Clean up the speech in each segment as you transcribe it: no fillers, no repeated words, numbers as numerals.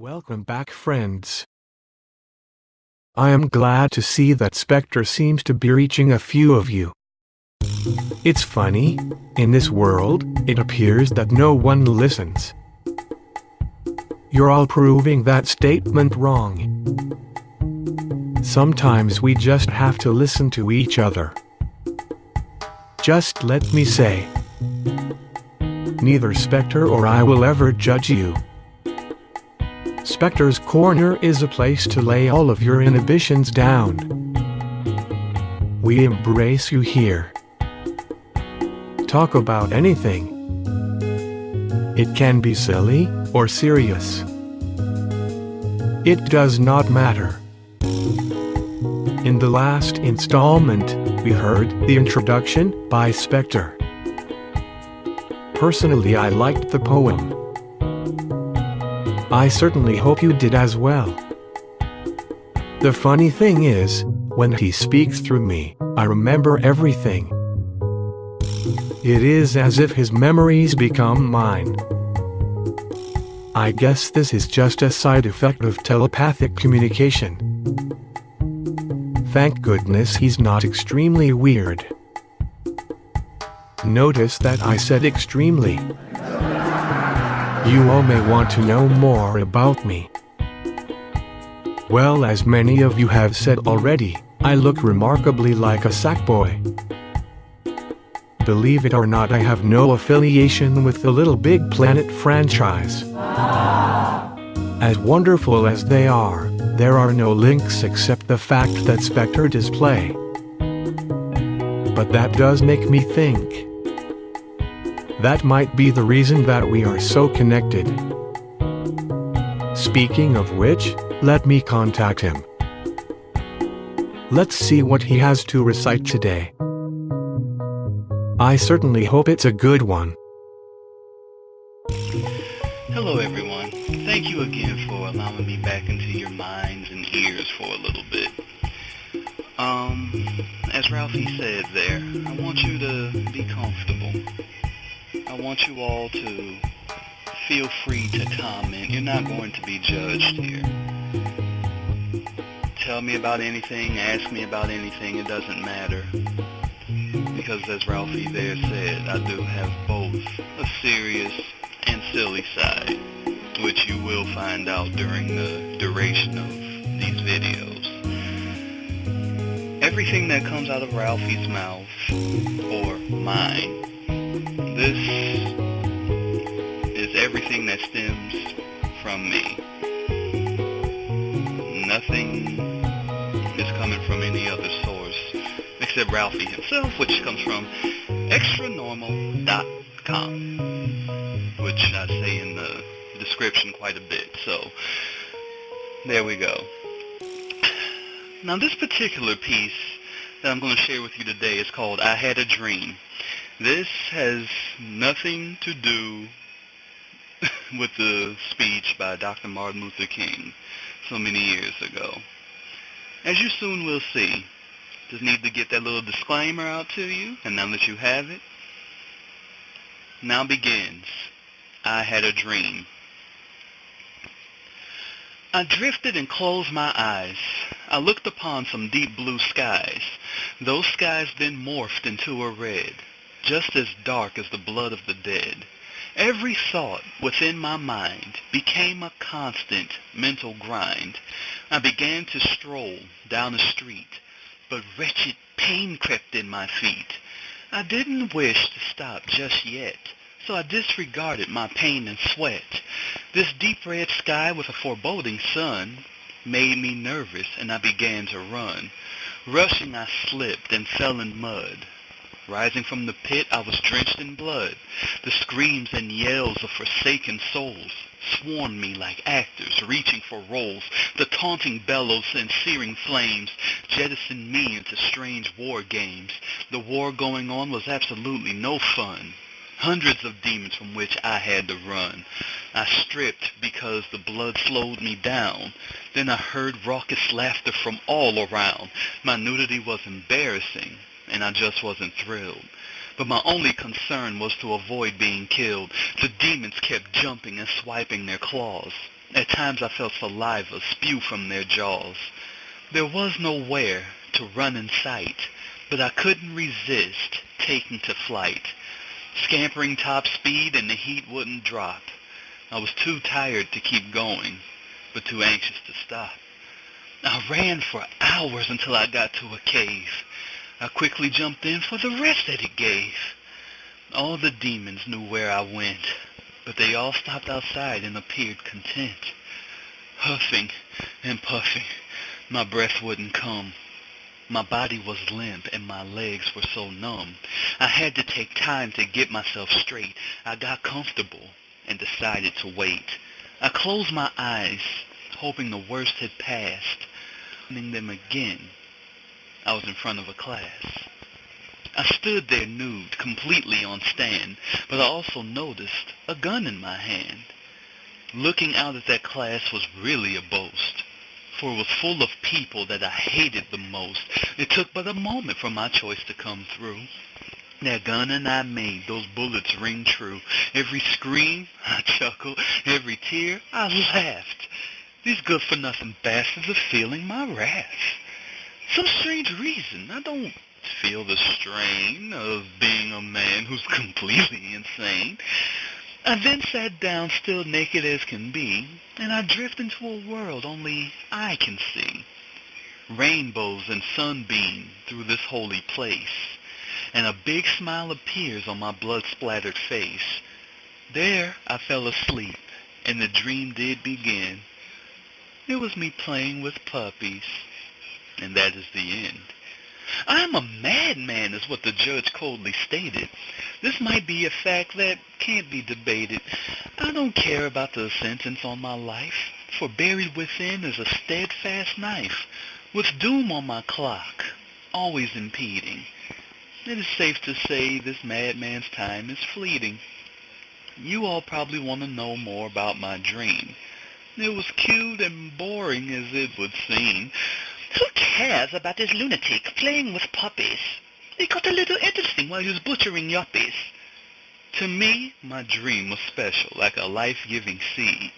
Welcome back, friends. I am glad to see that Spectre seems to be reaching a few of you. It's funny, in this world, it appears that no one listens. You're all proving that statement wrong. Sometimes we just have to listen to each other. Just let me say, neither Spectre or I will ever judge you. Spectre's Corner is a place to lay all of your inhibitions down. We embrace you here. Talk about anything. It can be silly or serious. It does not matter. In the last installment, we heard the introduction by Spectre. Personally, I liked the poem. I certainly hope you did as well. The funny thing is, when he speaks through me, I remember everything. It is as if his memories become mine. I guess this is just a side effect of telepathic communication. Thank goodness he's not extremely weird. Notice that I said extremely. You all may want to know more about me. Well, as many of you have said already, I look remarkably like a sackboy. Believe it or not, I have no affiliation with the Little Big Planet franchise. As wonderful as they are, there are no links except the fact that Spectre display. But that does make me think. That might be the reason that we are so connected. Speaking of which, let me contact him. Let's see what he has to recite today. I certainly hope it's a good one. Hello everyone. Thank you again for allowing me back into your minds and ears for a little bit. As Ralphie said there, I want you to be comfortable. I want you all to feel free to comment. You're not going to be judged here. Tell me about anything, ask me about anything, it doesn't matter. Because as Ralphie there said, I do have both a serious and silly side, which you will find out during the duration of these videos. Everything that comes out of Ralphie's mouth, or mine, this is everything that stems from me. Nothing is coming from any other source except Ralphie himself, which comes from extranormal.com, which I say in the description quite a bit. So there we go. Now this particular piece that I'm going to share with you today is called I Had a Dream. This has nothing to do with the speech by Dr. Martin Luther King so many years ago. As you soon will see, just need to get that little disclaimer out to you, and now that you have it, now begins I Had a Dream. I drifted and closed my eyes. I looked upon some deep blue skies. Those skies then morphed into a red, just as dark as the blood of the dead. Every thought within my mind became a constant mental grind. I began to stroll down the street, but wretched pain crept in my feet. I didn't wish to stop just yet, so I disregarded my pain and sweat. This deep red sky with a foreboding sun made me nervous, and I began to run. Rushing, I slipped and fell in mud. Rising from the pit, I was drenched in blood. The screams and yells of forsaken souls swarmed me like actors reaching for roles. The taunting bellows and searing flames jettisoned me into strange war games. The war going on was absolutely no fun. Hundreds of demons from which I had to run. I stripped because the blood slowed me down. Then I heard raucous laughter from all around. My nudity was embarrassing, and I just wasn't thrilled. But my only concern was to avoid being killed. The demons kept jumping and swiping their claws. At times I felt saliva spew from their jaws. There was nowhere to run in sight, but I couldn't resist taking to flight, scampering top speed and the heat wouldn't drop. I was too tired to keep going, but too anxious to stop. I ran for hours until I got to a cave. I quickly jumped in for the rest that it gave. All the demons knew where I went, but they all stopped outside and appeared content. Huffing and puffing, my breath wouldn't come. My body was limp and my legs were so numb. I had to take time to get myself straight. I got comfortable and decided to wait. I closed my eyes, hoping the worst had passed. Opening them again, I was in front of a class. I stood there nude, completely on stand, but I also noticed a gun in my hand. Looking out at that class was really a boast, for it was full of people that I hated the most. It took but a moment for my choice to come through. That gun and I made those bullets ring true. Every scream, I chuckled. Every tear, I laughed. These good-for-nothing bastards are feeling my wrath. Some strange reason, I don't feel the strain of being a man who's completely insane. I then sat down, still naked as can be, and I drift into a world only I can see. Rainbows and sunbeam through this holy place, and a big smile appears on my blood-splattered face. There I fell asleep, and the dream did begin. It was me playing with puppies, and that is the end. I am a madman, is what the judge coldly stated. This might be a fact that can't be debated. I don't care about the sentence on my life, for buried within is a steadfast knife, with doom on my clock, always impeding. It is safe to say this madman's time is fleeting. You all probably want to know more about my dream. It was cute and boring as it would seem. Who cares about this lunatic playing with puppies? It got a little interesting while he was butchering yuppies. To me, my dream was special, like a life-giving seed.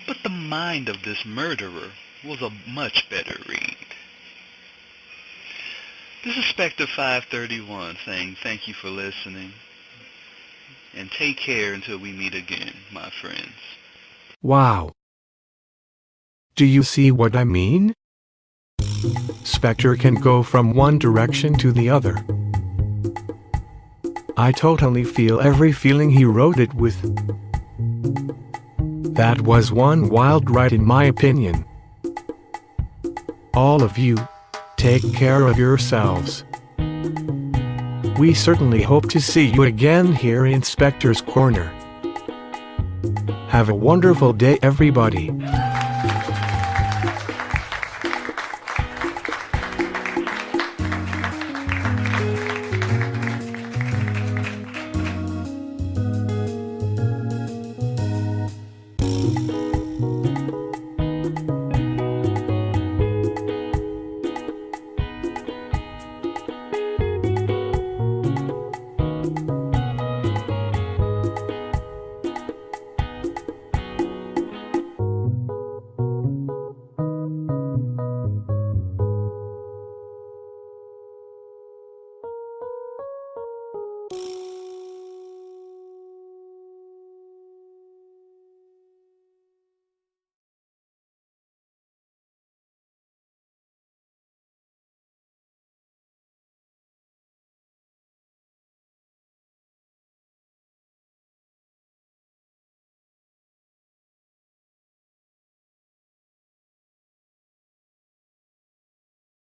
But the mind of this murderer was a much better read. This is Spectre 531 saying thank you for listening, and take care until we meet again, my friends. Wow. Do you see what I mean? Spectre can go from one direction to the other. I totally feel every feeling he wrote it with. That was one wild ride in my opinion. All of you, take care of yourselves. We certainly hope to see you again here in Spectre's Corner. Have a wonderful day, everybody.